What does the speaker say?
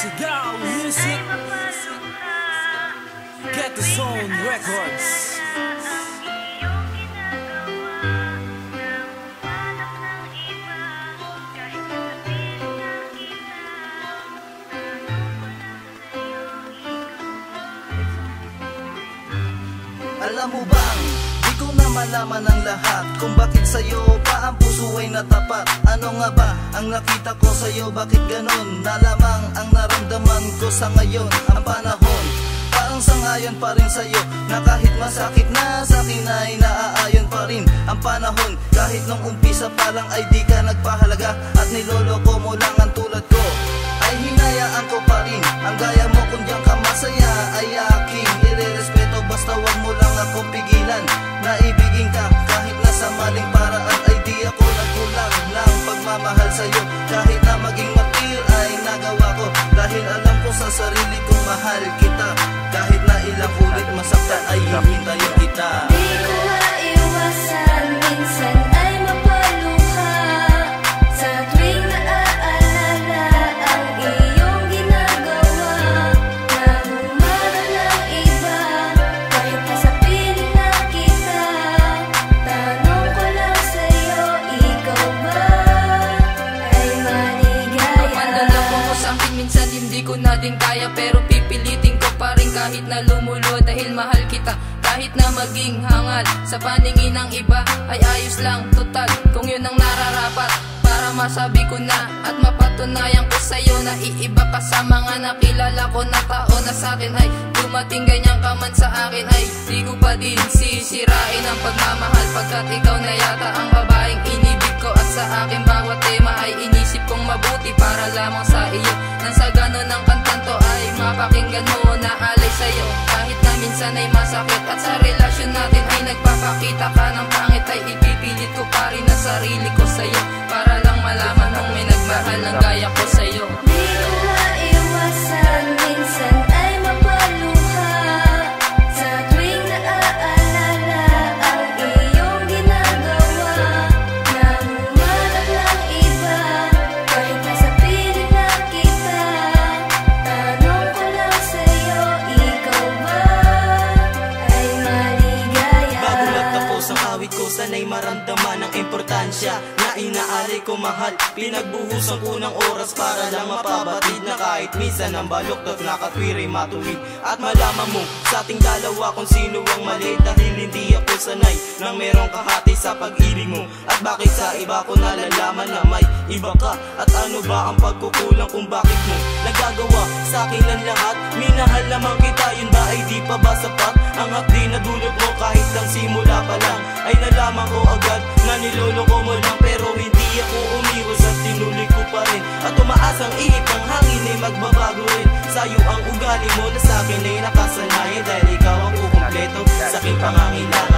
Sigaw Music, Get the Zone Records. Alam mo bang, di ko na malaman ang lahat kung bakit sa'yo pa ang puso ay natapat. Ano nga ba ang nakita ko sa'yo, bakit ganon? Nalamang ang naramdaman ko sa ngayon. Ang panahon, parang sangayon pa rin sa'yo, na kahit masakit na sa'kin ay naaayon pa rin. Ang panahon, kahit nung umpisa pa lang ay di ka nagpahalaga, at niloloko mo lang ang tulad ko, ay hinayaan ko pa rin. Ang gaya mo kung diyan ka masaya ay aking irerespeto, basta wag mo lang akong pigilan na ibigin ka. Kahit nasa maling paraan ay di ako nagkulang ng pagmamahal sa'yo. Kahit na maging martir ay nagawa ko, dahil alam ko sa sarili kong mahal kita. Kahit na ilang ulit masaktan ay hihintayin kita. Di ko maiwasan, minsan ay mapaluha sa tuwing naaalala ang iyong ginagawa. Na humarap ng iba, kahit nasa piling na kita. Tanong ko lang sa'yo, ikaw ba ay maligaya? Pagmandalako mo sa'kin, minsan hindi ko na din kaya, pero pipilitin ko pa rin kahit na lumulo, dahil mahal kita. Kahit na maging hangal sa paningin ng iba ay ayos lang, total kung yun ang nararapat. Para masabi ko na at mapatunayan ko sa'yo na iiba ka sa mga nakilala ko na tao na sa'kin ay dumating ganyan ka man sa akin, ay di ko pa din sisirain ang pagmamahal, pagkat ikaw na yata ang babaeng inibig ko. At sa akin bawat tema ay inisip kong mabuti para lamang sa iyo, nang sa ganon ng kantanto ay mapakinggan mo na alay sa'yo. Kahit na minsan ay masakit at sa relasyon natin ay nagpapakita ka ng pangit, ay ipipilit ko pa rin ang sarili ko sa'yo, para lang malaman mong may nagmahal ng gaya ko sa'yo. Di ko maiwasan, minsan ay mapaluha sa tuwing naaalala ang iyong ginagawa. Na humarap ng iba, kahit nasa piling na kita. Tanong ko lang sa'yo, ikaw ba ay maligaya? Bago magtapos ang awit ko, sana'y maramdaman ang importansya na inaalay ko mahal. Pinagbuhusan ko ng oras para lang mapabatid na kahit minsan ang baluktot nakatwiray matuwid. At malaman mo sa ating dalawa kung sino ang mali, dahil hindi ako sanay nang merong kahati sa pag-ibig mo. At bakit sa iba ko nalalaman na may iba ka, at ano ba ang pagkukulang kung bakit mo nagagawa sa akin ang lahat? Minahal naman kita, yun ba ay di pa ba sapat? Ang hapdi na dulot mo kahit lang simula pa lang ay nalaman ko agad na niloloko mo lang, pero hindi ako umiwas at tinuloy ko pa rin. At umaasang ihip ng hangin ay magbabago rin. Sa'yo ang ugali mo na sa'kin ay nakasanayan, dahil ikaw ang kukumpleto sa aking pangangailangan.